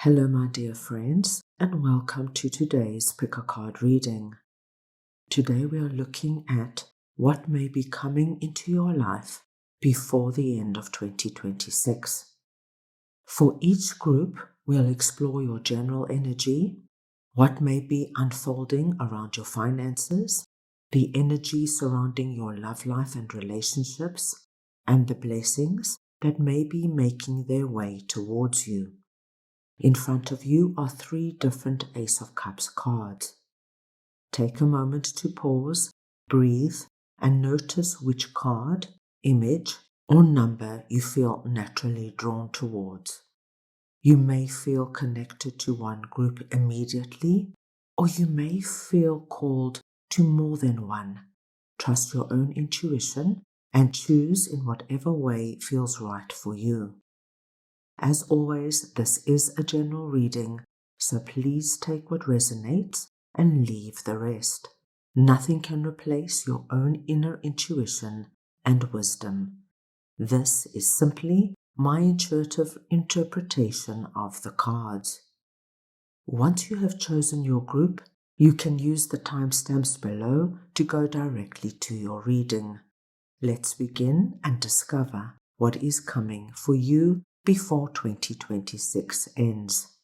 Hello, my dear friends, and welcome to today's Pick a Card reading. Today we are looking at what may be coming into your life before the end of 2026. For each group, we'll explore your general energy, what may be unfolding around your finances, the energy surrounding your love life and relationships, and the blessings that may be making their way towards you. In front of you are 3 different Ace of Cups cards. Take a moment to pause, breathe, and notice which card, image, or number you feel naturally drawn towards. You may feel connected to one group immediately, or you may feel called to more than one. Trust your own intuition and choose in whatever way feels right for you. As always, this is a general reading, so please take what resonates and leave the rest. Nothing can replace your own inner intuition and wisdom. This is simply my intuitive interpretation of the cards. Once you have chosen your group, you can use the timestamps below to go directly to your reading. Let's begin and discover what is coming for you before 2026 ends.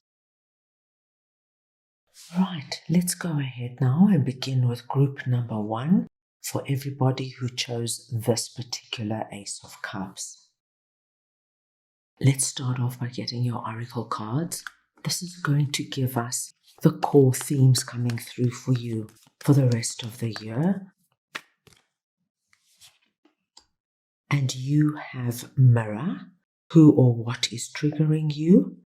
Right, let's go ahead now and begin with group number 1 for everybody who chose this particular Ace of Cups. Let's start off by getting your oracle cards. This is going to give us the core themes coming through for you for the rest of the year. And you have Mirror, who or what is triggering you.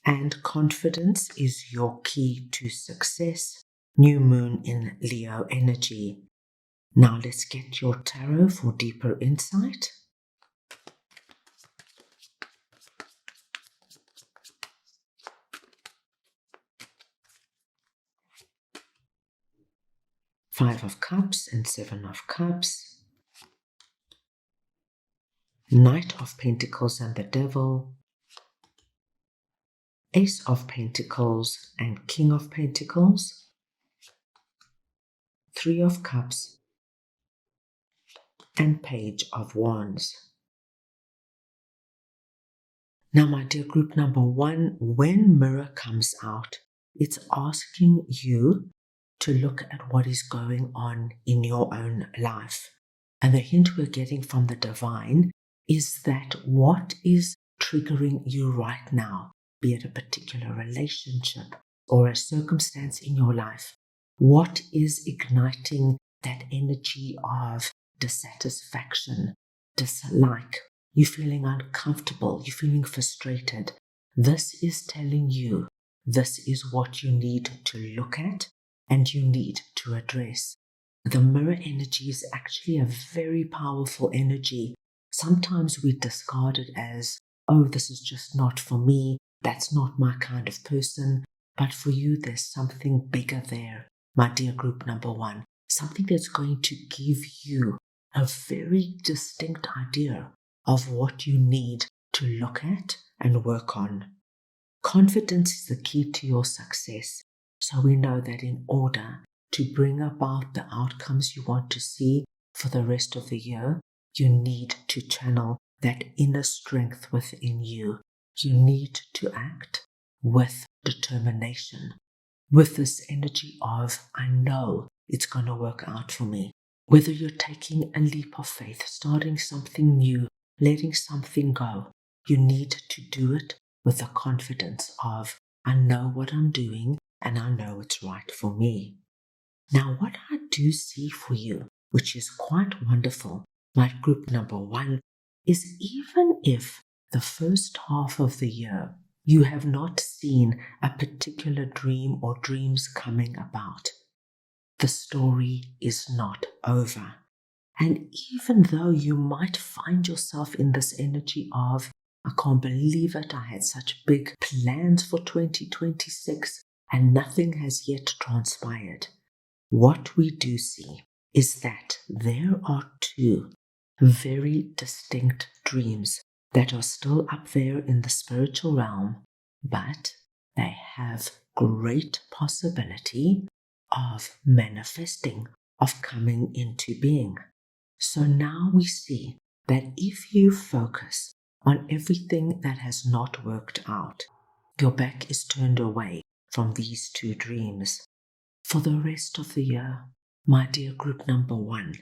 And confidence is your key to success. New moon in Leo energy. Now let's get your tarot for deeper insight. Five of Cups and Seven of Cups. Knight of Pentacles and the Devil. Ace of Pentacles and King of Pentacles. Three of Cups and Page of Wands. Now, my dear group number 1, when Mirror comes out, it's asking you to look at what is going on in your own life. And the hint we're getting from the divine is that what is triggering you right now, be it a particular relationship or a circumstance in your life, what is igniting that energy of dissatisfaction, dislike, you feeling uncomfortable, you feeling frustrated. This is telling you this is what you need to look at and you need to address. The mirror energy is actually a very powerful energy. Sometimes we discard it as, oh, this is just not for me. That's not my kind of person. But for you, there's something bigger there, my dear group number 1. Something that's going to give you a very distinct idea of what you need to look at and work on. Confidence is the key to your success. So we know that in order to bring about the outcomes you want to see for the rest of the year, you need to channel that inner strength within you. You need to act with determination, with this energy of, I know it's going to work out for me. Whether you're taking a leap of faith, starting something new, letting something go, you need to do it with the confidence of, I know what I'm doing and I know it's right for me. Now, what I do see for you, which is quite wonderful, my group number 1, is even if the first half of the year you have not seen a particular dream or dreams coming about, the story is not over. And even though you might find yourself in this energy of, I can't believe it, I had such big plans for 2026 and nothing has yet transpired, what we do see is that there are 2 very distinct dreams that are still up there in the spiritual realm, but they have great possibility of manifesting, of coming into being. So now we see that if you focus on everything that has not worked out, your back is turned away from these two dreams. For the rest of the year, my dear group number 1,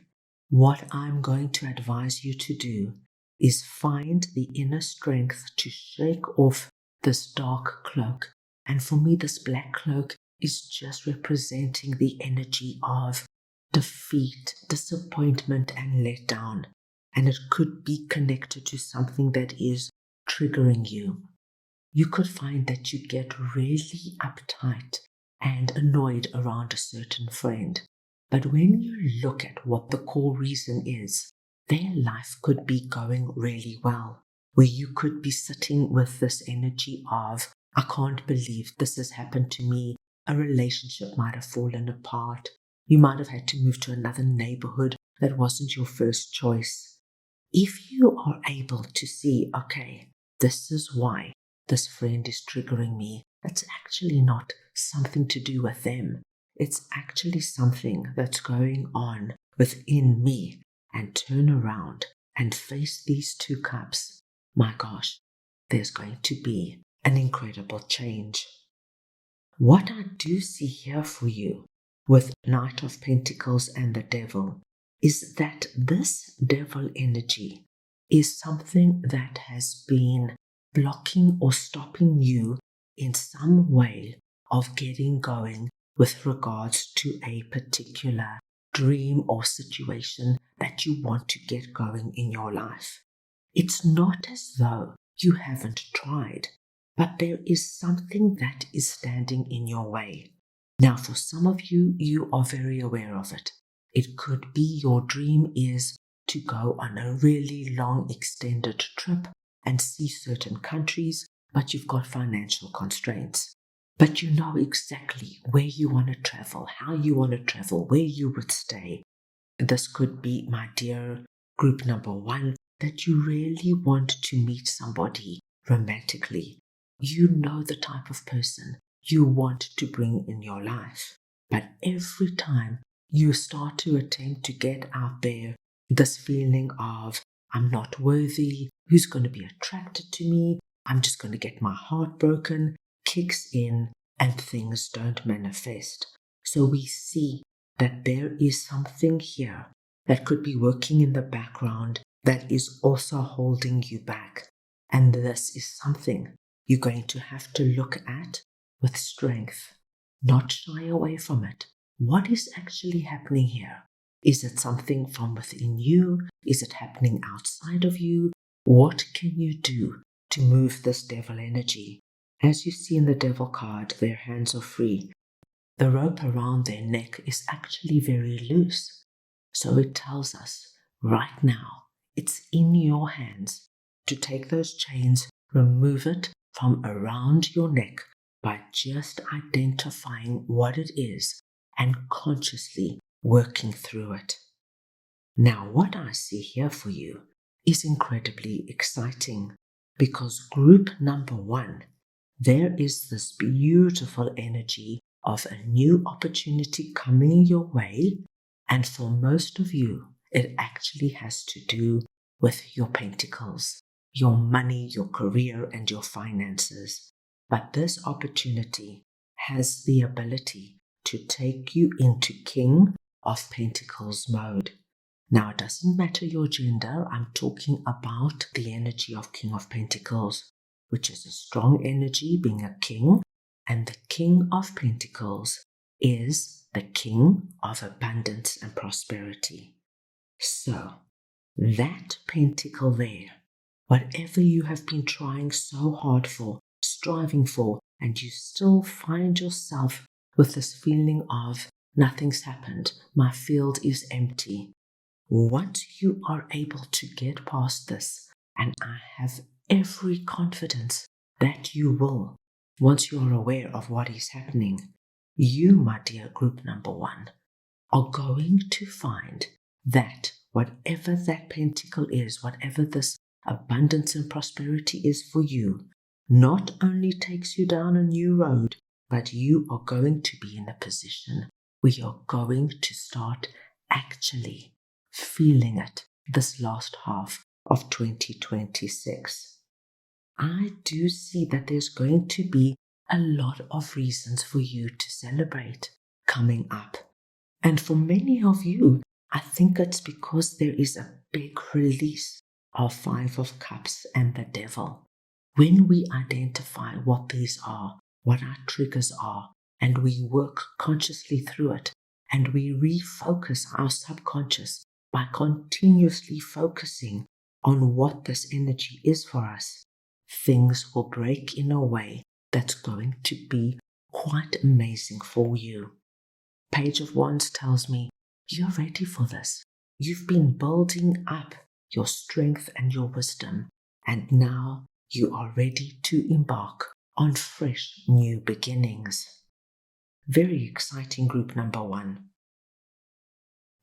what I'm going to advise you to do is find the inner strength to shake off this dark cloak. And for me, this black cloak is just representing the energy of defeat, disappointment, and letdown. And it could be connected to something that is triggering you. You could find that you get really uptight and annoyed around a certain friend. But when you look at what the core reason is, their life could be going really well, where you could be sitting with this energy of, I can't believe this has happened to me. A relationship might have fallen apart. You might have had to move to another neighborhood that wasn't your first choice. If you are able to see, okay, this is why this friend is triggering me, it's actually not something to do with them. It's actually something that's going on within me, and turn around and face these two cups. My gosh, there's going to be an incredible change. What I do see here for you with Knight of Pentacles and the Devil is that this devil energy is something that has been blocking or stopping you in some way of getting going with regards to a particular dream or situation that you want to get going in your life. It's not as though you haven't tried, but there is something that is standing in your way. Now, for some of you, you are very aware of it. It could be your dream is to go on a really long extended trip and see certain countries, but you've got financial constraints. But you know exactly where you want to travel, how you want to travel, where you would stay. This could be, my dear group number 1, that you really want to meet somebody romantically. You know the type of person you want to bring in your life. But every time you start to attempt to get out there, this feeling of, I'm not worthy, who's going to be attracted to me, I'm just going to get my heart broken, kicks in and things don't manifest. So we see that there is something here that could be working in the background that is also holding you back. And this is something you're going to have to look at with strength, not shy away from it. What is actually happening here? Is it something from within you? Is it happening outside of you? What can you do to move this devil energy? As you see in the devil card, their hands are free. The rope around their neck is actually very loose. So it tells us right now, it's in your hands to take those chains, remove it from around your neck by just identifying what it is and consciously working through it. Now, what I see here for you is incredibly exciting because group number 1, there is this beautiful energy of a new opportunity coming your way. And for most of you, it actually has to do with your pentacles, your money, your career, and your finances. But this opportunity has the ability to take you into King of Pentacles mode. Now, it doesn't matter your gender. I'm talking about the energy of King of Pentacles, which is a strong energy, being a king. And the King of Pentacles is the king of abundance and prosperity. So, that pentacle there, whatever you have been trying so hard for, striving for, and you still find yourself with this feeling of nothing's happened, my field is empty. Once you are able to get past this, and I have every confidence that you will, once you are aware of what is happening, you, my dear group number 1, are going to find that whatever that pentacle is, whatever this abundance and prosperity is for you, not only takes you down a new road, but you are going to be in a position where you're going to start actually feeling it this last half of 2026. I do see that there's going to be a lot of reasons for you to celebrate coming up. And for many of you, I think it's because there is a big release of Five of Cups and the Devil. When we identify what these are, what our triggers are, and we work consciously through it, and we refocus our subconscious by continuously focusing on what this energy is for us, things will break in a way that's going to be quite amazing for you. Page of Wands tells me you're ready for this. You've been building up your strength and your wisdom, and now you are ready to embark on fresh new beginnings. Very exciting, group number 1.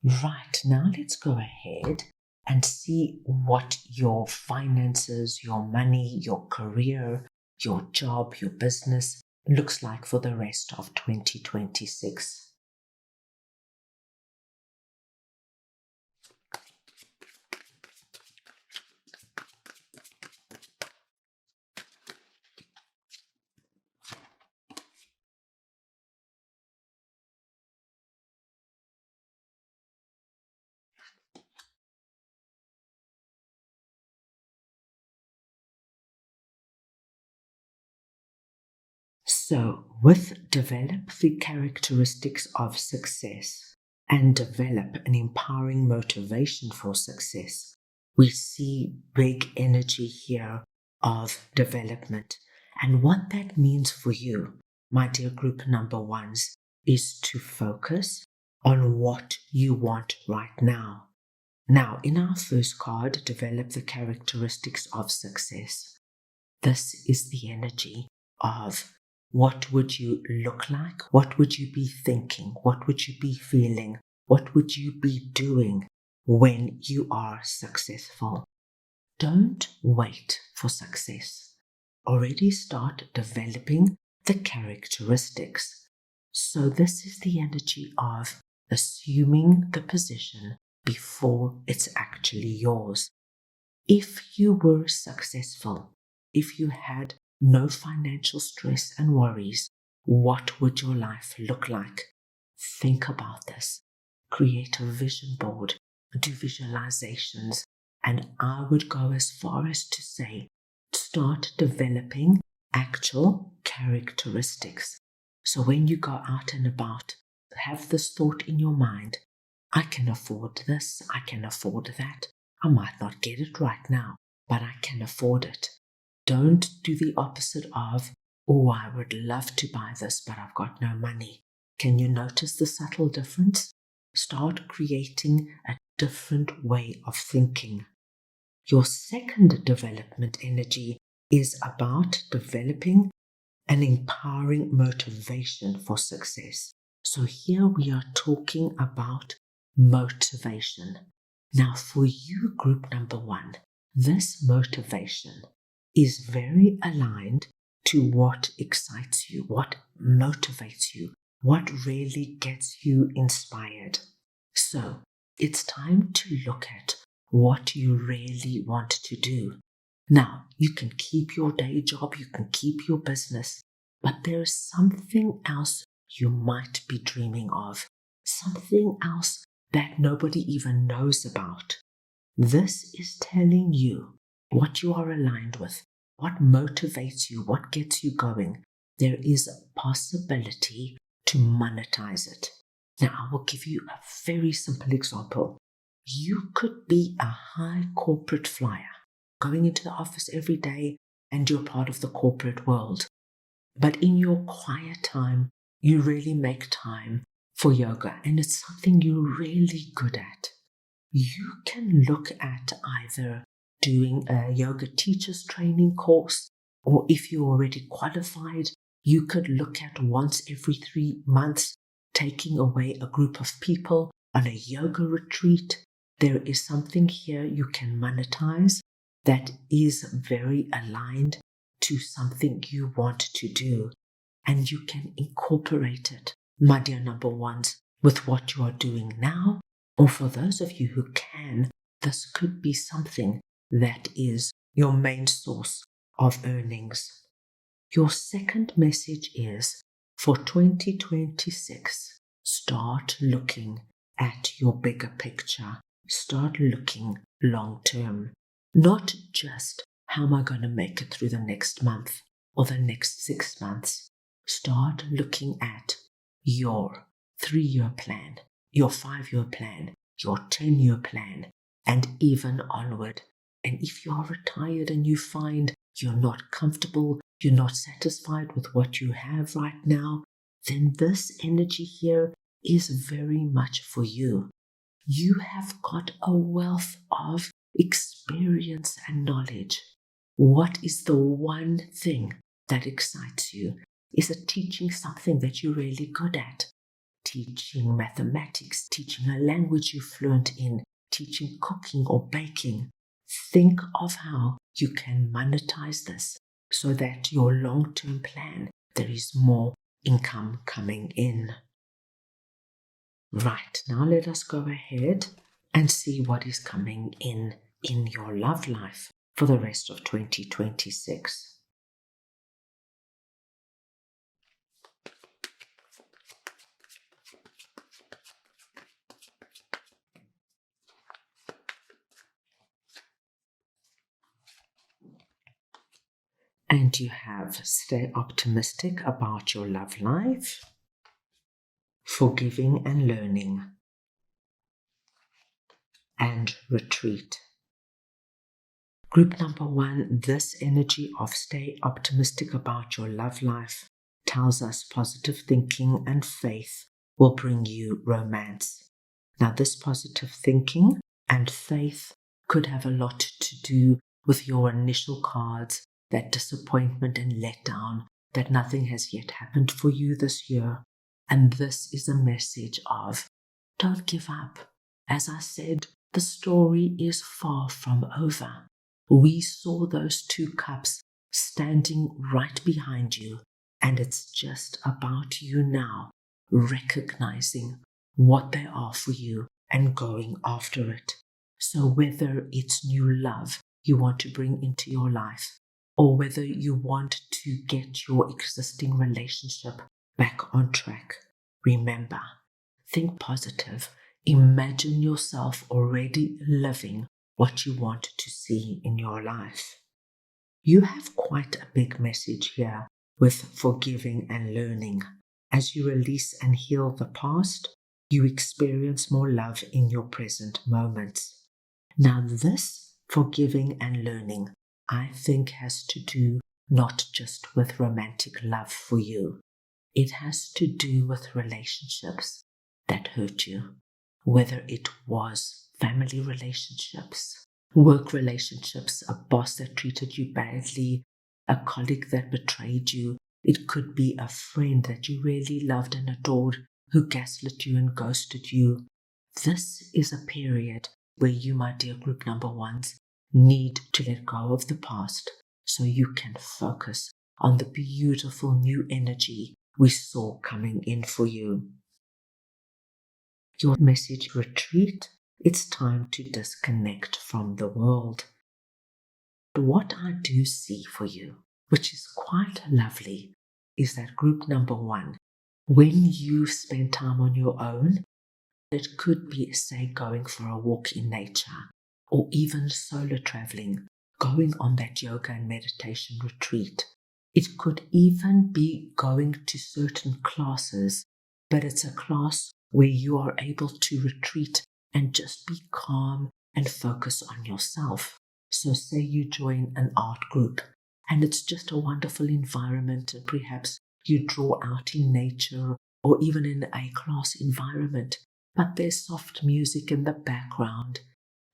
Right, now let's go ahead and see what your finances, your money, your career, your job, your business looks like for the rest of 2026. So, with develop the characteristics of success and develop an empowering motivation for success, we see big energy here of development. And what that means for you, my dear group number 1s, is to focus on what you want right now. Now, in our first card, develop the characteristics of success. This is the energy of what would you look like? What would you be thinking? What would you be feeling? What would you be doing when you are successful? Don't wait for success. Already start developing the characteristics. So this is the energy of assuming the position before it's actually yours. If you were successful, if you had no financial stress and worries, what would your life look like? Think about this. Create a vision board, do visualizations, and I would go as far as to say, start developing actual characteristics. So when you go out and about, have this thought in your mind, I can afford this, I can afford that. I might not get it right now, but I can afford it. Don't do the opposite of, oh, I would love to buy this, but I've got no money. Can you notice the subtle difference? Start creating a different way of thinking. Your second development energy is about developing an empowering motivation for success. So here we are talking about motivation. Now for you, group number 1, this motivation is very aligned to what excites you, what motivates you, what really gets you inspired. So it's time to look at what you really want to do. Now, you can keep your day job, you can keep your business, but there is something else you might be dreaming of, something else that nobody even knows about. This is telling you what you are aligned with, what motivates you, what gets you going. There is a possibility to monetize it. Now, I will give you a very simple example. You could be a high corporate flyer, going into the office every day, and you're part of the corporate world. But in your quiet time, you really make time for yoga, and it's something you're really good at. You can look at either doing a yoga teacher's training course, or if you're already qualified, you could look at once every 3 months taking away a group of people on a yoga retreat. There is something here you can monetize that is very aligned to something you want to do, and you can incorporate it, my dear number ones, with what you are doing now, or for those of you who can, this could be something that is your main source of earnings. Your second message is for 2026, start looking at your bigger picture. Start looking long term, not just how am I going to make it through the next month or the next 6 months. Start looking at your 3-year plan, your 5-year plan, your 10-year plan, and even onward. And if you are retired and you find you're not comfortable, you're not satisfied with what you have right now, then this energy here is very much for you. You have got a wealth of experience and knowledge. What is the one thing that excites you? Is it teaching something that you're really good at? Teaching mathematics, teaching a language you're fluent in, teaching cooking or baking. Think of how you can monetize this so that your long-term plan, there is more income coming in. Right, now let us go ahead and see what is coming in your love life for the rest of 2026. And you have stay optimistic about your love life, forgiving and learning, and retreat. Group number 1, this energy of stay optimistic about your love life tells us positive thinking and faith will bring you romance. Now, this positive thinking and faith could have a lot to do with your initial cards, that disappointment and letdown, that nothing has yet happened for you this year. And this is a message of don't give up. As I said, the story is far from over. We saw those 2 cups standing right behind you, and it's just about you now recognizing what they are for you and going after it. So whether it's new love you want to bring into your life, or whether you want to get your existing relationship back on track, remember, think positive. Imagine yourself already living what you want to see in your life. You have quite a big message here with forgiving and learning. As you release and heal the past, you experience more love in your present moments. Now, this forgiving and learning, I think, has to do not just with romantic love for you. It has to do with relationships that hurt you, whether it was family relationships, work relationships, a boss that treated you badly, a colleague that betrayed you. It could be a friend that you really loved and adored who gaslit you and ghosted you. This is a period where you, my dear group number 1s, need to let go of the past so you can focus on the beautiful new energy we saw coming in for you. Your message retreat, it's time to disconnect from the world. What I do see for you, which is quite lovely, is that group number 1, when you spend time on your own, it could be, say, going for a walk in nature, or even solo traveling, going on that yoga and meditation retreat. It could even be going to certain classes, but it's a class where you are able to retreat and just be calm and focus on yourself. So say you join an art group and it's just a wonderful environment, and perhaps you draw out in nature or even in a class environment, but there's soft music in the background.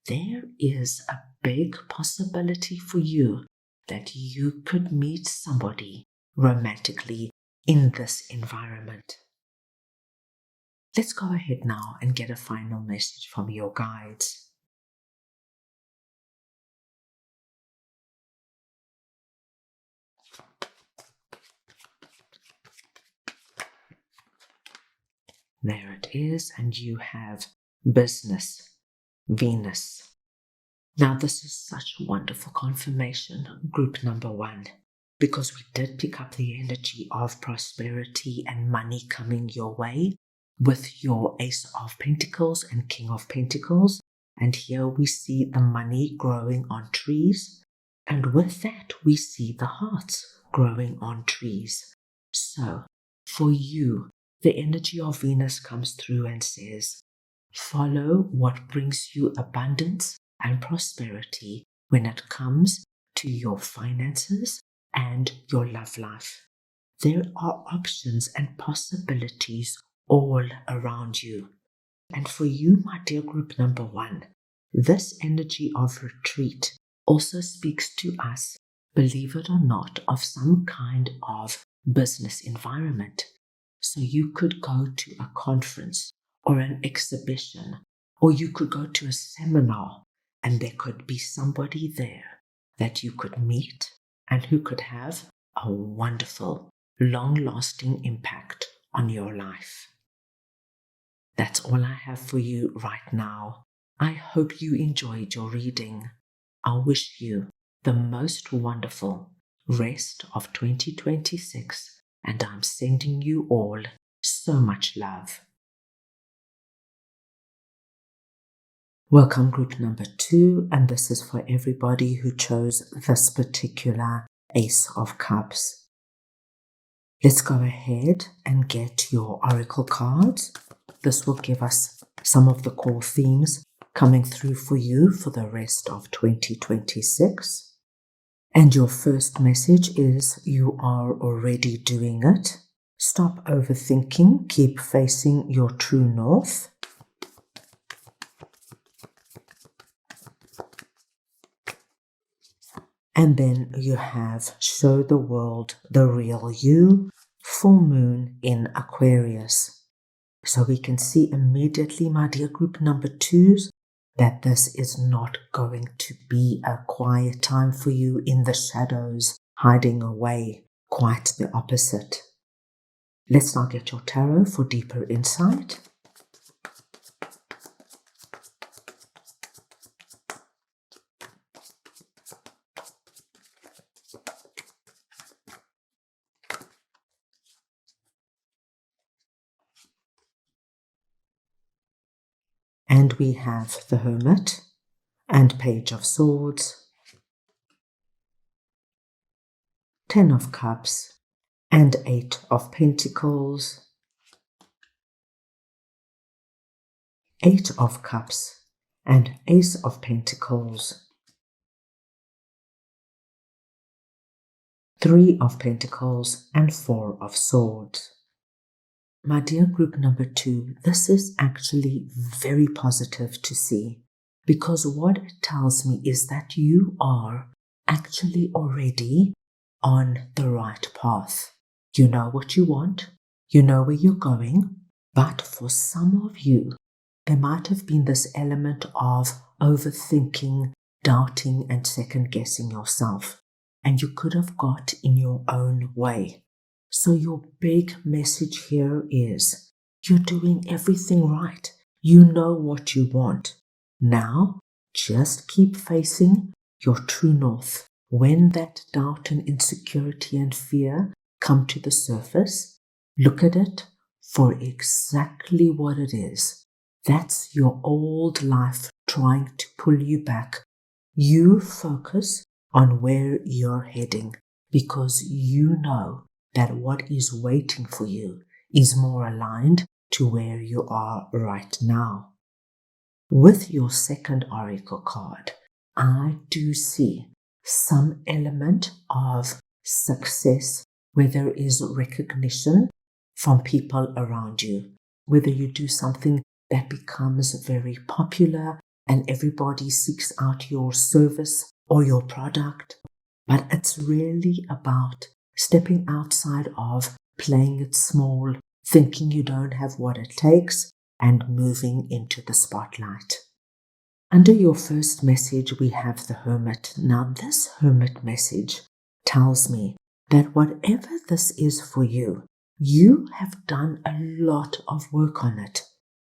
There is a big possibility for you that you could meet somebody romantically in this environment. Let's go ahead now and get a final message from your guides. There it is. And you have business, Venus. Now, this is such wonderful confirmation, group number 1, because we did pick up the energy of prosperity and money coming your way with your Ace of Pentacles and King of Pentacles. And here we see the money growing on trees. And with that, we see the hearts growing on trees. So, for you, the energy of Venus comes through and says, follow what brings you abundance and prosperity when it comes to your finances and your love life. There are options and possibilities all around you. And for you, my dear group number 1, this energy of retreat also speaks to us, believe it or not, of some kind of business environment. So you could go to a conference or an exhibition, or you could go to a seminar, and there could be somebody there that you could meet and who could have a wonderful, long-lasting impact on your life. That's all I have for you right now. I hope you enjoyed your reading. I wish you the most wonderful rest of 2026, and I'm sending you all so much love. Welcome group number 2, and this is for everybody who chose this particular Ace of Cups. Let's go ahead and get your oracle cards. This will give us some of the core themes coming through for you for the rest of 2026. And your first message is you are already doing it. Stop overthinking. Keep facing your true north. And then you have show the world the real you, full moon in Aquarius. So we can see immediately, my dear group number 2s, that this is not going to be a quiet time for you in the shadows, hiding away. Quite the opposite. Let's now get your tarot for deeper insight. And we have the Hermit and Page of Swords, 10 of Cups and 8 of Pentacles, 8 of Cups and Ace of Pentacles, 3 of Pentacles and 4 of Swords. My dear group number 2, this is actually very positive to see, because what it tells me is that you are actually already on the right path. You know what you want, you know where you're going, but for some of you, there might have been this element of overthinking, doubting, and second-guessing yourself, and you could have got in your own way. So your big message here is, you're doing everything right. You know what you want. Now, just keep facing your true north. When that doubt and insecurity and fear come to the surface, look at it for exactly what it is. That's your old life trying to pull you back. You focus on where you're heading, because you know that what is waiting for you is more aligned to where you are right now. With your second oracle card, I do see some element of success where there is recognition from people around you, whether you do something that becomes very popular and everybody seeks out your service or your product, but it's really about stepping outside of playing it small, thinking you don't have what it takes, and moving into the spotlight. Under your first message, we have the Hermit. Now, this Hermit message tells me that whatever this is for you, you have done a lot of work on it.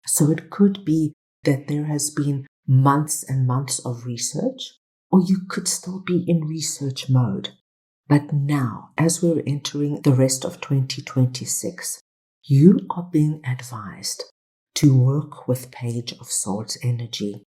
So it could be that there has been months and months of research, or you could still be in research mode. But now, as we're entering the rest of 2026, you are being advised to work with Page of Swords energy.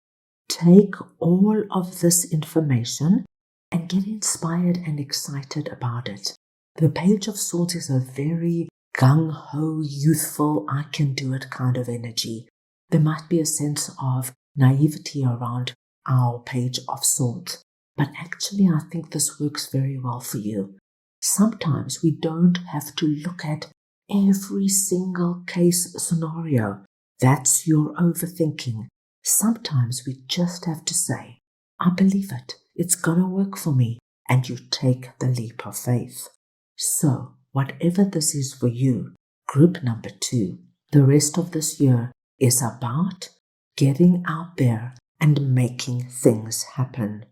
Take all of this information and get inspired and excited about it. The Page of Swords is a very gung-ho, youthful, I can do it kind of energy. There might be a sense of naivety around our Page of Swords, but actually I think this works very well for you. Sometimes we don't have to look at every single case scenario. That's your overthinking. Sometimes we just have to say, I believe it. It's gonna work for me. And you take the leap of faith. So, whatever this is for you, group number 2, the rest of this year is about getting out there and making things happen.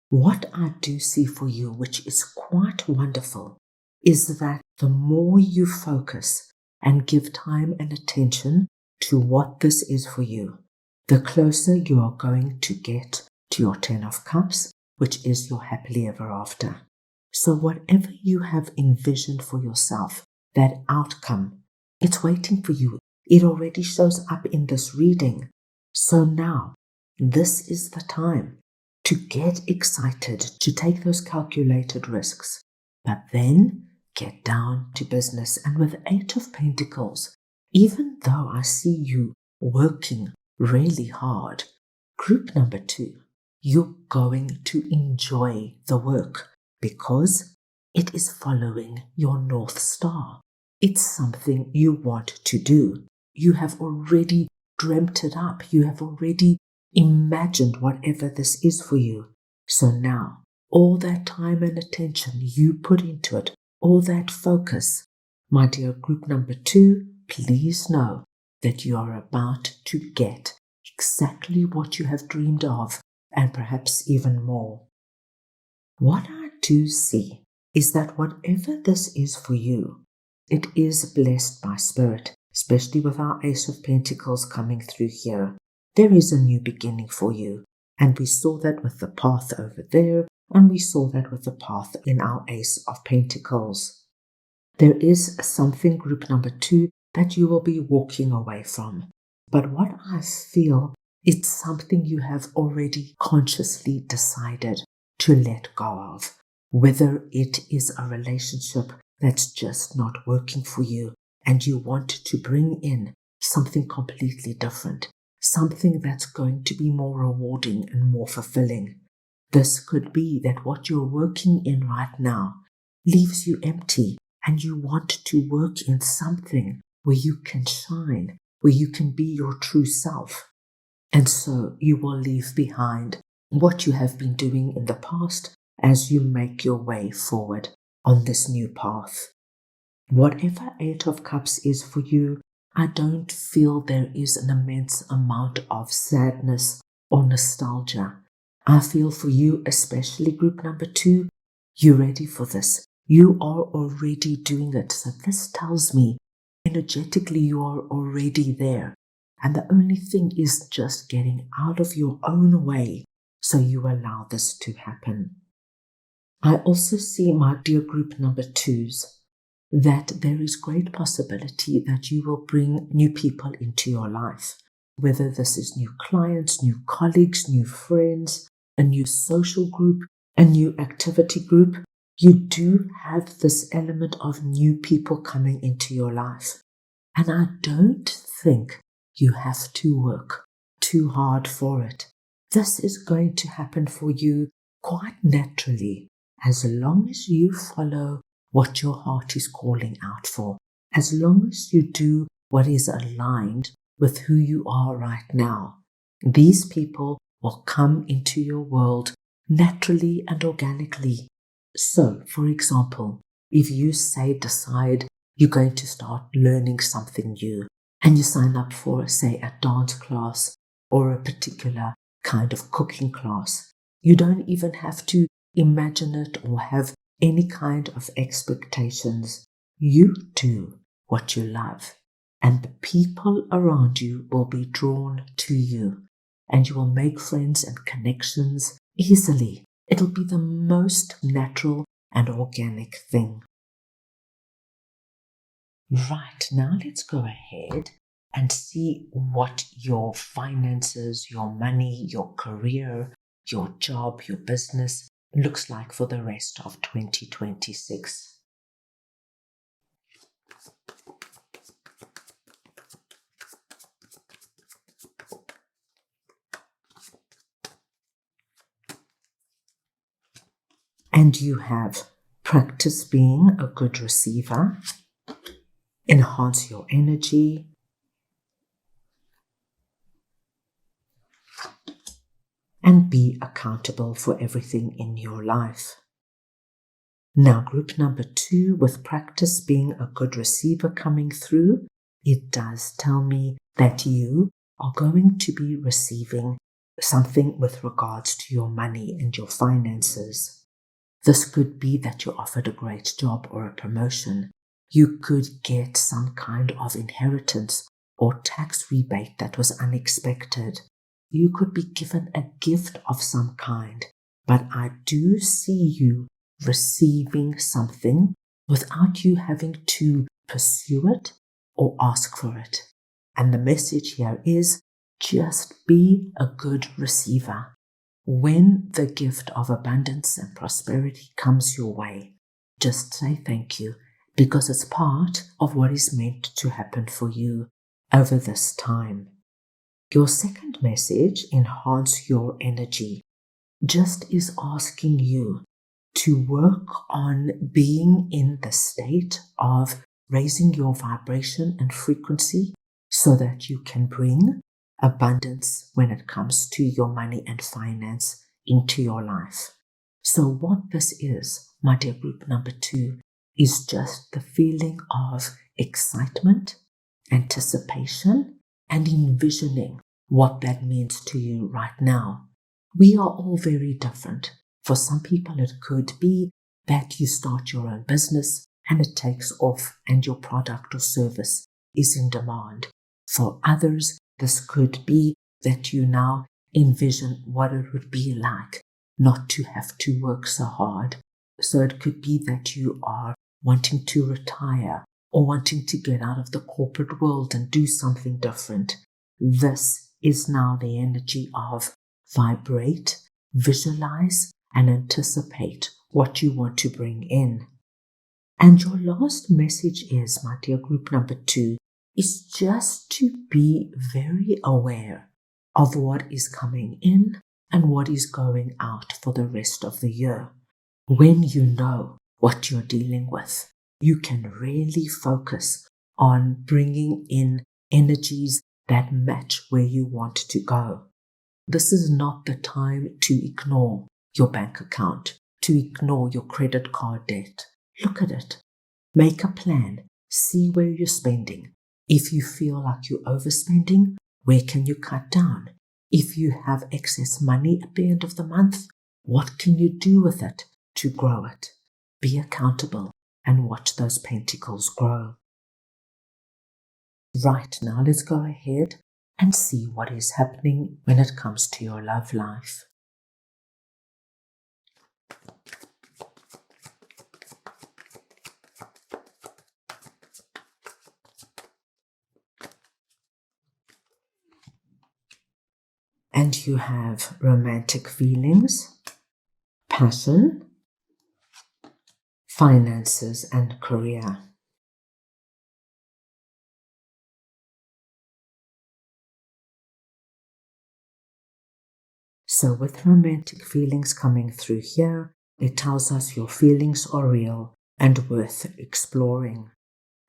What I do see for you, which is quite wonderful, is that the more you focus and give time and attention to what this is for you, the closer you are going to get to your 10 of Cups, which is your happily ever after. So whatever you have envisioned for yourself, that outcome, it's waiting for you. It already shows up in this reading. So now, this is the time to get excited, to take those calculated risks, but then get down to business. And with 8 of Pentacles, even though I see you working really hard, group number 2, you're going to enjoy the work because it is following your North Star. It's something you want to do. You have already dreamt it up. You have already imagined whatever this is for you. So now, all that time and attention you put into it, all that focus, my dear group number 2, please know that you are about to get exactly what you have dreamed of, and perhaps even more. What I do see is that whatever this is for you, it is blessed by Spirit, especially with our Ace of Pentacles coming through here. There is a new beginning for you, and we saw that with the path over there, and we saw that with the path in our Ace of Pentacles. There is something, group number 2, that you will be walking away from. But what I feel, it's something you have already consciously decided to let go of. Whether it is a relationship that's just not working for you and you want to bring in something completely different, something that's going to be more rewarding and more fulfilling. This could be that what you're working in right now leaves you empty and you want to work in something where you can shine, where you can be your true self. And so you will leave behind what you have been doing in the past as you make your way forward on this new path. Whatever 8 of Cups is for you, I don't feel there is an immense amount of sadness or nostalgia. I feel for you, especially group number 2, you're ready for this. You are already doing it. So this tells me energetically you are already there. And the only thing is just getting out of your own way so you allow this to happen. I also see, my dear group number 2s, that there is great possibility that you will bring new people into your life. Whether this is new clients, new colleagues, new friends, a new social group, a new activity group, you do have this element of new people coming into your life. And I don't think you have to work too hard for it. This is going to happen for you quite naturally, as long as you follow what your heart is calling out for, as long as you do what is aligned with who you are right now. These people will come into your world naturally and organically. So, for example, if you decide you're going to start learning something new and you sign up for, say, a dance class or a particular kind of cooking class, you don't even have to imagine it or have any kind of expectations. You do. what you love, and the people around you will be drawn to you, and you will make friends and connections easily. It'll be the most natural and organic thing. Right, now let's go ahead and see what your finances, your money, your career, your job, your business looks like for the rest of 2026. And you have practice being a good receiver, enhance your energy, and be accountable for everything in your life. Now, group number 2, with practice being a good receiver coming through, it does tell me that you are going to be receiving something with regards to your money and your finances. This could be that you're offered a great job or a promotion. You could get some kind of inheritance or tax rebate that was unexpected. You could be given a gift of some kind, but I do see you receiving something without you having to pursue it or ask for it. And the message here is just be a good receiver. When the gift of abundance and prosperity comes your way, just say thank you, because it's part of what is meant to happen for you over this time. Your second message, enhance your energy, just is asking you to work on being in the state of raising your vibration and frequency so that you can bring abundance when it comes to your money and finance into your life. So what this is, my dear group number 2, is just the feeling of excitement, anticipation, and envisioning what that means to you right now. We are all very different. For some people, it could be that you start your own business and it takes off and your product or service is in demand. For others, this could be that you now envision what it would be like not to have to work so hard. So it could be that you are wanting to retire or wanting to get out of the corporate world and do something different. This is now the energy of vibrate, visualize, and anticipate what you want to bring in. And your last message is, my dear group number 2, is just to be very aware of what is coming in and what is going out for the rest of the year. When you know what you're dealing with, you can really focus on bringing in energies that match where you want to go. This is not the time to ignore your bank account, to ignore your credit card debt. Look at it. Make a plan. See where you're spending. If you feel like you're overspending, where can you cut down? If you have excess money at the end of the month, what can you do with it to grow it? Be accountable and watch those pentacles grow. Right, now let's go ahead and see what is happening when it comes to your love life. And you have romantic feelings, passion, finances, and career. So with romantic feelings coming through here, it tells us your feelings are real and worth exploring.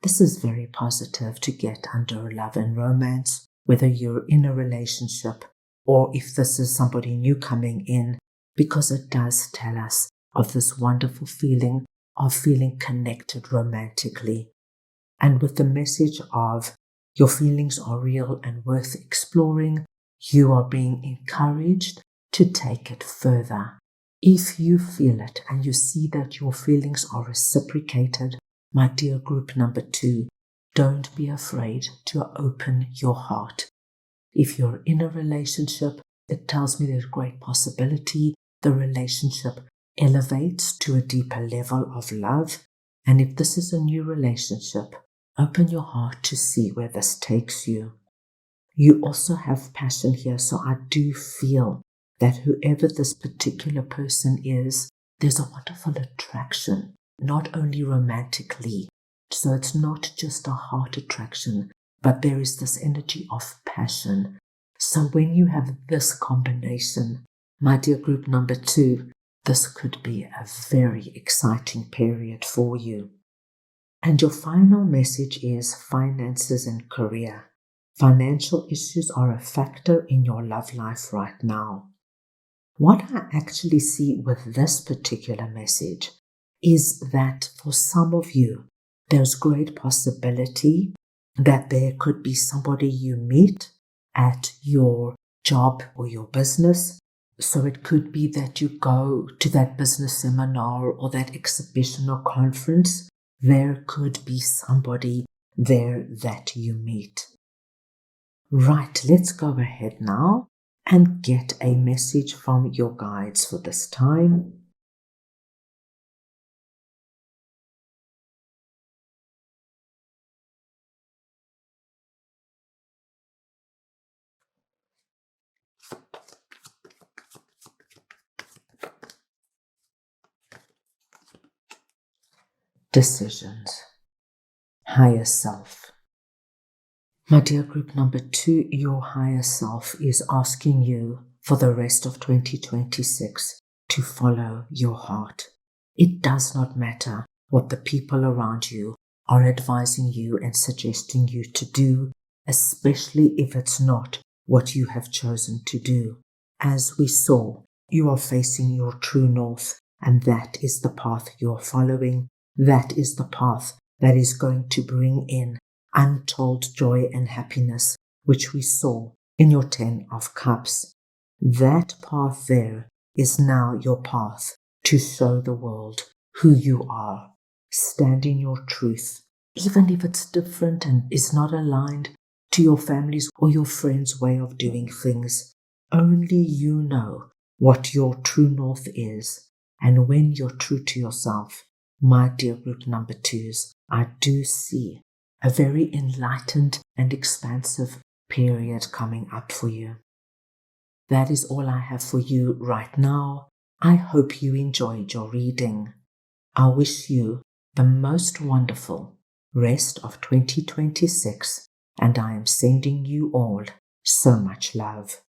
This is very positive to get under love and romance, whether you're in a relationship or if this is somebody new coming in, because it does tell us of this wonderful feeling of feeling connected romantically. And with the message of your feelings are real and worth exploring, you are being encouraged to take it further. If you feel it and you see that your feelings are reciprocated, my dear group number 2, Don't be afraid to open your heart. If you're in a relationship, it tells me there's great possibility the relationship elevates to a deeper level of love. And if this is a new relationship, open your heart to see where this takes you. You also have passion here, so I do feel that whoever this particular person is, there's a wonderful attraction, not only romantically. So it's not just a heart attraction, but there is this energy of passion. So when you have this combination, my dear group number 2, this could be a very exciting period for you. And your final message is finances and career. Financial issues are a factor in your love life right now. What I actually see with this particular message is that for some of you, there's great possibility that there could be somebody you meet at your job or your business. So it could be that you go to that business seminar or that exhibition or conference. There could be somebody there that you meet. Right, let's go ahead now and get a message from your guides for this time. Decisions. Higher self. My dear group number 2, your higher self is asking you for the rest of 2026 to follow your heart. It does not matter what the people around you are advising you and suggesting you to do, especially if it's not what you have chosen to do. As we saw, you are facing your true north, and that is the path you are following. That is the path that is going to bring in untold joy and happiness, which we saw in your 10 of Cups. That path there is now your path to show the world who you are. Stand in your truth, even if it's different and is not aligned to your family's or your friends' way of doing things. Only you know what your true north is. And when you're true to yourself, my dear group number 2s, I do see a very enlightened and expansive period coming up for you. That is all I have for you right now. I hope you enjoyed your reading. I wish you the most wonderful rest of 2026, and I am sending you all so much love.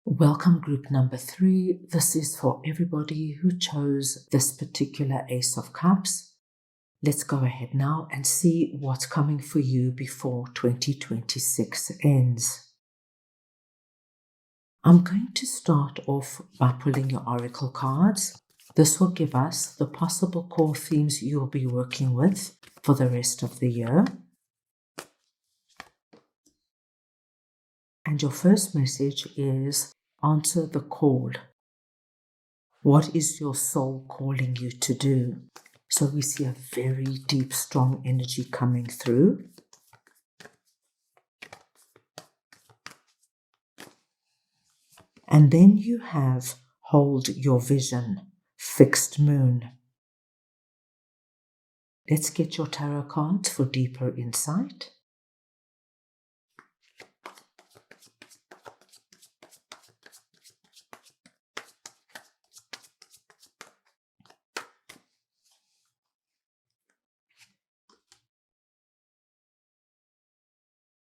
Welcome group number 3. This is for everybody who chose this particular Ace of Cups. Let's go ahead now and see what's coming for you before 2026 ends. I'm going to start off by pulling your oracle cards. This will give us the possible core themes you'll be working with for the rest of the year. And your first message is answer the call. What is your soul calling you to do? So we see a very deep, strong energy coming through. And then you have hold your vision, fixed moon. Let's get your tarot cards for deeper insight.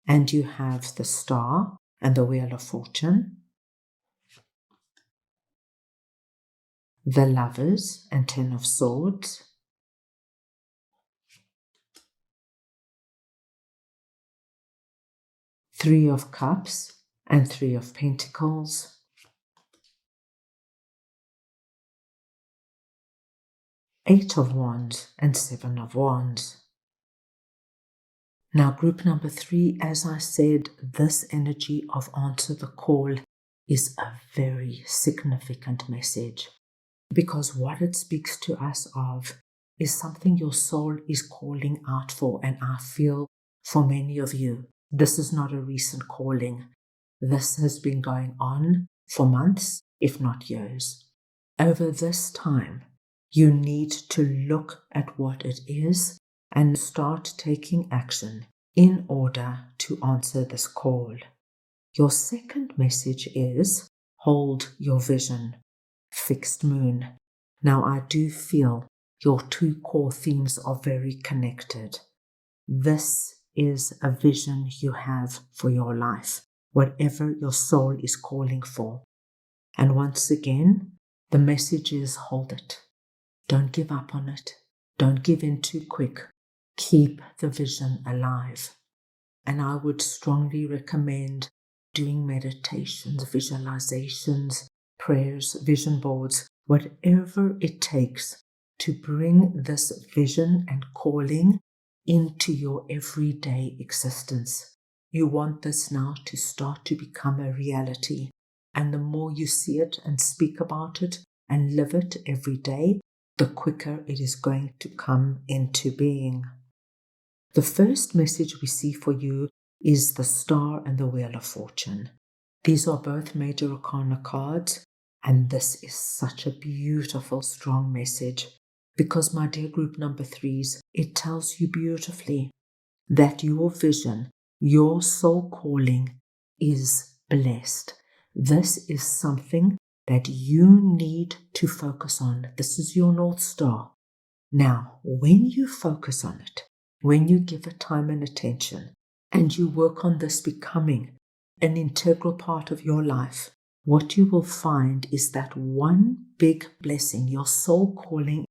And you have the Star and the Wheel of Fortune, the Lovers and 10 of Swords, Three of Cups and 3 of Pentacles, Eight of Wands and 7 of Wands. Now, group number 3, as I said, this energy of answer the call is a very significant message, because what it speaks to us of is something your soul is calling out for, and I feel for many of you, this is not a recent calling. This has been going on for months, if not years. Over this time, you need to look at what it is and start taking action in order to answer this call. Your second message is hold your vision. Fixed moon. Now, I do feel your two core themes are very connected. This is a vision you have for your life, whatever your soul is calling for. And once again, the message is hold it. Don't give up on it. Don't give in too quick. Keep the vision alive. And I would strongly recommend doing meditations, visualizations, prayers, vision boards, whatever it takes to bring this vision and calling into your everyday existence. You want this now to start to become a reality. And the more you see it and speak about it and live it every day, the quicker it is going to come into being. The first message we see for you is the Star and the Wheel of Fortune. These are both major arcana cards, and this is such a beautiful, strong message because, my dear group number 3s, it tells you beautifully that your vision, your soul calling is blessed. This is something that you need to focus on. This is your North Star. Now, when you focus on it, when you give it time and attention, and you work on this becoming an integral part of your life, what you will find is that one big blessing, your soul calling,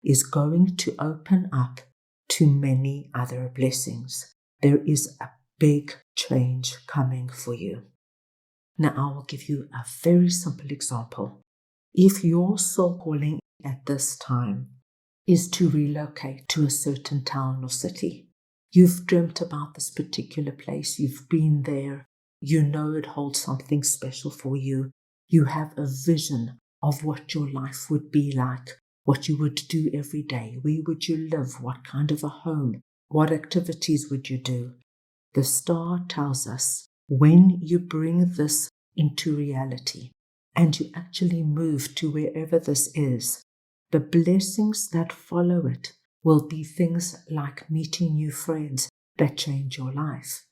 is going to open up to many other blessings. There is a big change coming for you. Now, I will give you a very simple example. If your soul calling at this time is to relocate to a certain town or city, you've dreamt about this particular place, you've been there, you know it holds something special for you, you have a vision of what your life would be like, what you would do every day, where would you live, what kind of a home, what activities would you do. The star tells us when you bring this into reality and you actually move to wherever this is, the blessings that follow it will be things like meeting new friends that change your life,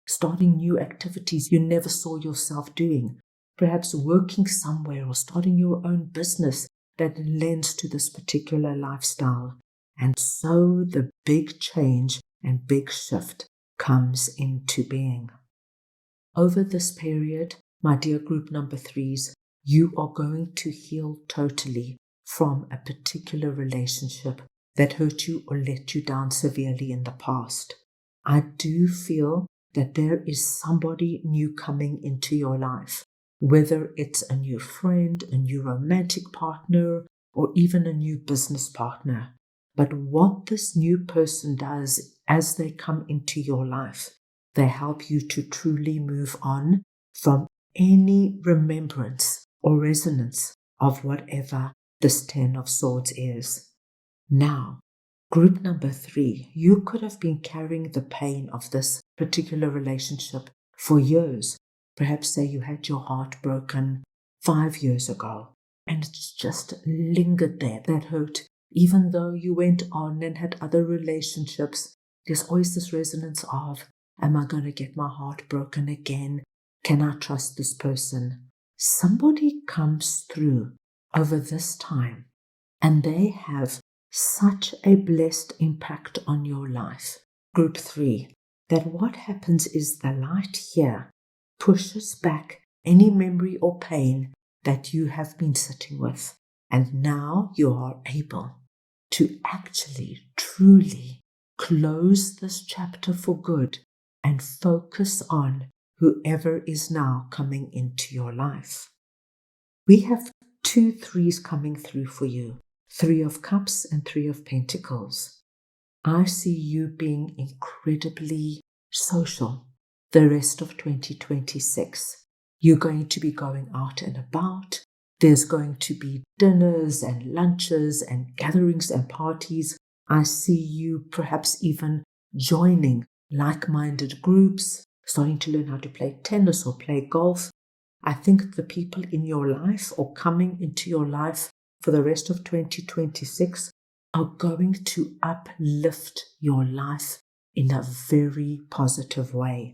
starting new activities you never saw yourself doing, perhaps working somewhere or starting your own business that lends to this particular lifestyle. And so the big change and big shift comes into being. Over this period, my dear group number 3s, you are going to heal totally from a particular relationship that hurt you or let you down severely in the past. I do feel that there is somebody new coming into your life, whether it's a new friend, a new romantic partner, or even a new business partner. But what this new person does as they come into your life, they help you to truly move on from any remembrance or resonance of whatever this 10 of Swords is. Now, group number 3, you could have been carrying the pain of this particular relationship for years. Perhaps say you had your heart broken 5 years ago and it's just lingered there, that hurt. Even though you went on and had other relationships, there's always this resonance of, am I going to get my heart broken again? Can I trust this person? Somebody comes through over this time and they have such a blessed impact on your life. Group 3, that what happens is the light here pushes back any memory or pain that you have been sitting with. And now you are able to actually, truly close this chapter for good and focus on whoever is now coming into your life. We have 2 3s coming through for you, 3 of Cups and 3 of Pentacles. I see you being incredibly social the rest of 2026. You're going to be going out and about. There's going to be dinners and lunches and gatherings and parties. I see you perhaps even joining like-minded groups, starting to learn how to play tennis or play golf. I think the people in your life or coming into your life for the rest of 2026 are going to uplift your life in a very positive way.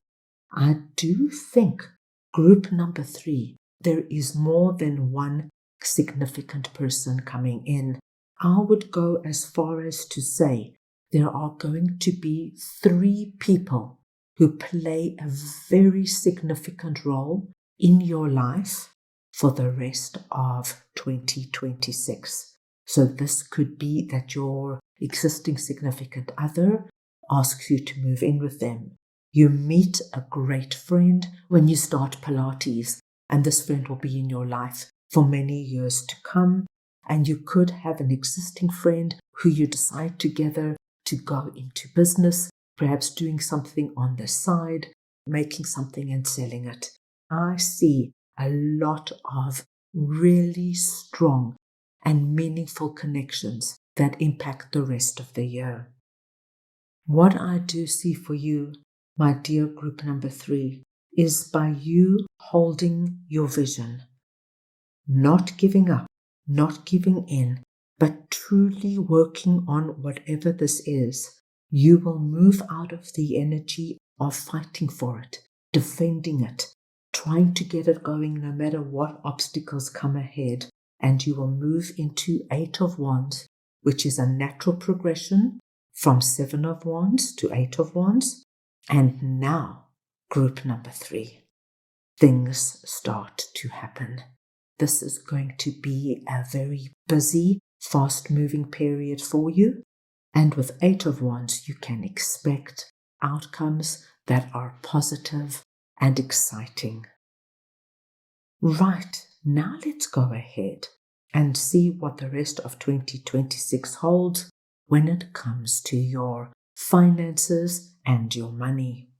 I do think group number 3, there is more than one significant person coming in. I would go as far as to say there are going to be 3 people who play a very significant role in your life for the rest of 2026. So this could be that your existing significant other asks you to move in with them. You meet a great friend when you start Pilates, and this friend will be in your life for many years to come. And you could have an existing friend who you decide together to go into business, perhaps doing something on the side, making something and selling it. I see a lot of really strong and meaningful connections that impact the rest of the year. What I do see for you, my dear group number 3, is by you holding your vision, not giving up, not giving in, but truly working on whatever this is, you will move out of the energy of fighting for it, defending it, trying to get it going no matter what obstacles come ahead, and you will move into 8 of Wands, which is a natural progression from 7 of Wands to 8 of Wands. And now, group number 3, things start to happen. This is going to be a very busy, fast-moving period for you. And with 8 of Wands, you can expect outcomes that are positive and exciting. Right, now let's go ahead and see what the rest of 2026 holds when it comes to your finances and your money.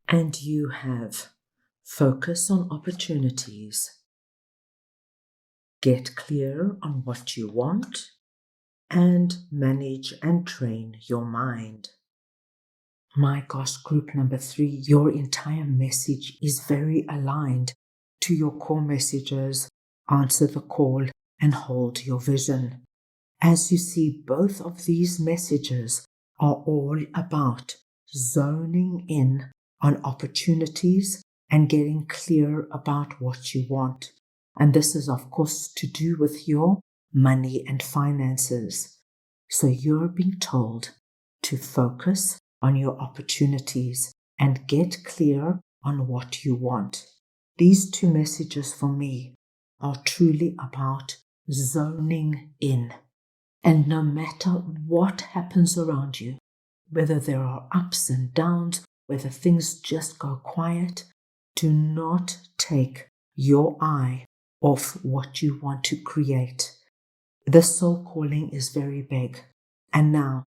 And you have focus on opportunities, get clear on what you want, and manage and train your mind. My gosh, group number 3, your entire message is very aligned to your core messages, answer the call, and hold your vision. As you see, both of these messages are all about zoning in on opportunities and getting clear about what you want. And this is, of course, to do with your money and finances. So you're being told to focus on your opportunities and get clear on what you want. These 2 messages for me are truly about zoning in. And no matter what happens around you, whether there are ups and downs, whether things just go quiet, do not take your eye off what you want to create. This soul calling is very big. And now,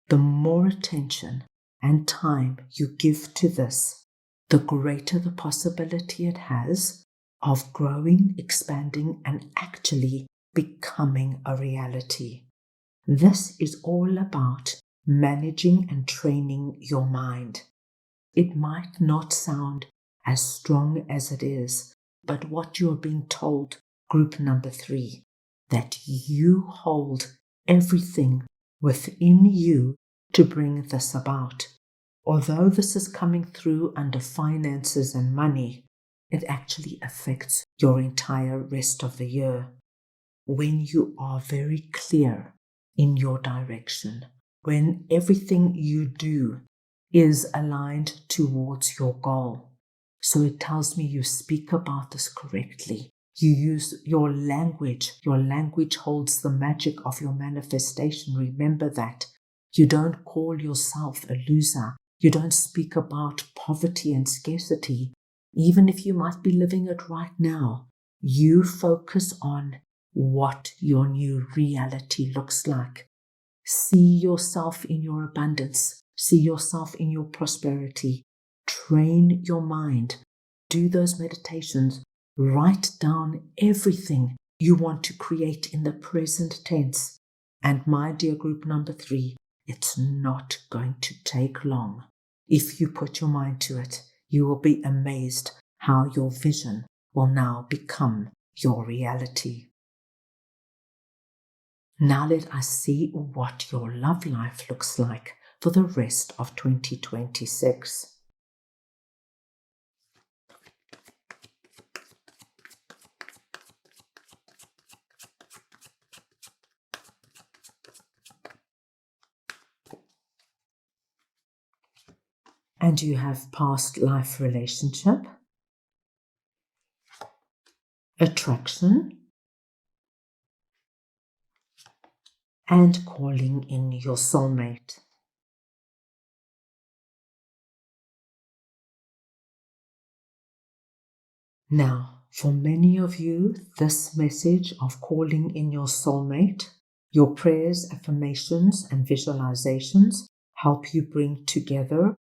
the more attention and time you give to this, the greater the possibility it has of growing, expanding, and actually becoming a reality. This is all about managing and training your mind. It might not sound as strong as it is, but what you're being told, group number 3, that you hold everything within you to bring this about. Although this is coming through under finances and money, it actually affects your entire rest of the year. When you are very clear in your direction, when everything you do is aligned towards your goal. So it tells me you speak about this correctly. You use your language. Your language holds the magic of your manifestation. Remember that. You don't call yourself a loser. You don't speak about poverty and scarcity. Even if you might be living it right now, you focus on what your new reality looks like. See yourself in your abundance. See yourself in your prosperity. Train your mind. Do those meditations. Write down everything you want to create in the present tense. And my dear group number 3, it's not going to take long. If you put your mind to it, you will be amazed how your vision will now become your reality. Now let us see what your love life looks like for the rest of 2026. And you have past life relationship, attraction, and calling in your soulmate. Now, for many of you, this message of calling in your soulmate, your prayers, affirmations, and visualizations help you bring together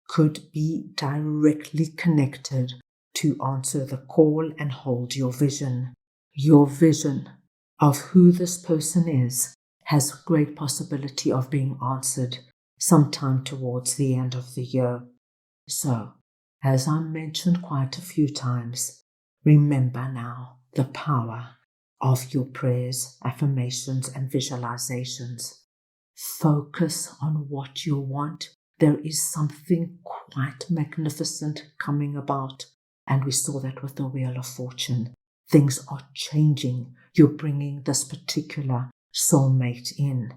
could be directly connected to answer the call and hold your vision. Your vision of who this person is has great possibility of being answered sometime towards the end of the year. So, as I mentioned quite a few times, remember now the power of your prayers, affirmations, and visualizations. Focus on what you want. There is something quite magnificent coming about. And we saw that with the Wheel of Fortune. Things are changing. You're bringing this particular soulmate in.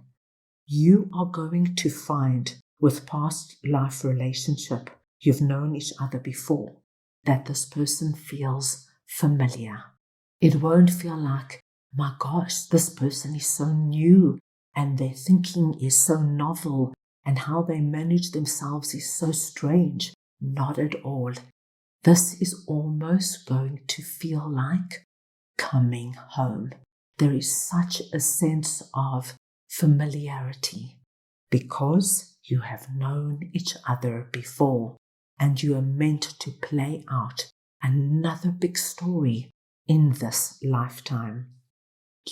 You are going to find with past life relationship, you've known each other before, that this person feels familiar. It won't feel like, my gosh, this person is so new and their thinking is so novel and how they manage themselves is so strange. Not at all. This is almost going to feel like coming home. There is such a sense of familiarity because you have known each other before and you are meant to play out another big story in this lifetime.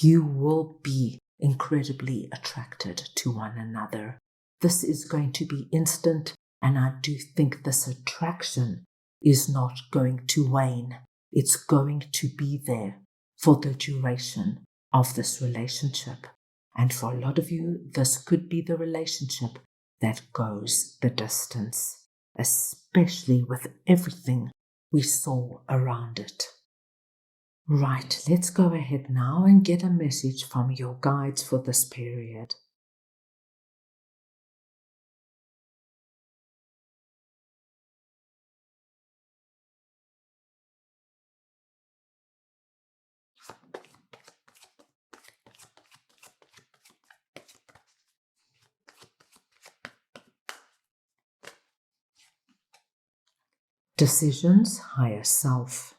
You will be incredibly attracted to one another. This is going to be instant, and I do think this attraction is not going to wane. It's going to be there for the duration of this relationship. And for a lot of you, this could be the relationship that goes the distance, especially with everything we saw around it. Right, let's go ahead now and get a message from your guides for this period. Decisions, higher self.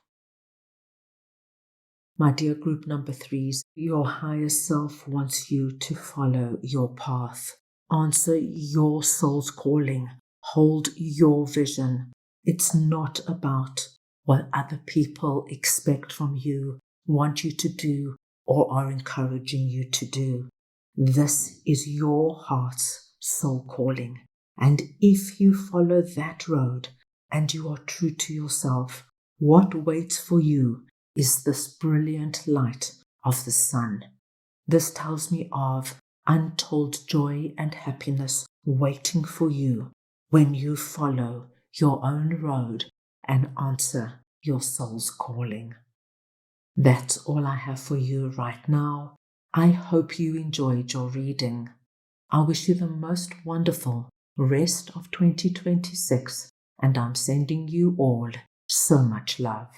My dear group number 3s, your higher self wants you to follow your path. Answer your soul's calling. Hold your vision. It's not about what other people expect from you, want you to do, or are encouraging you to do. This is your heart's soul calling. And if you follow that road and you are true to yourself, what waits for you is this brilliant light of the sun. This tells me of untold joy and happiness waiting for you when you follow your own road and answer your soul's calling. That's all I have for you right now. I hope you enjoyed your reading. I wish you the most wonderful rest of 2026, and I'm sending you all so much love.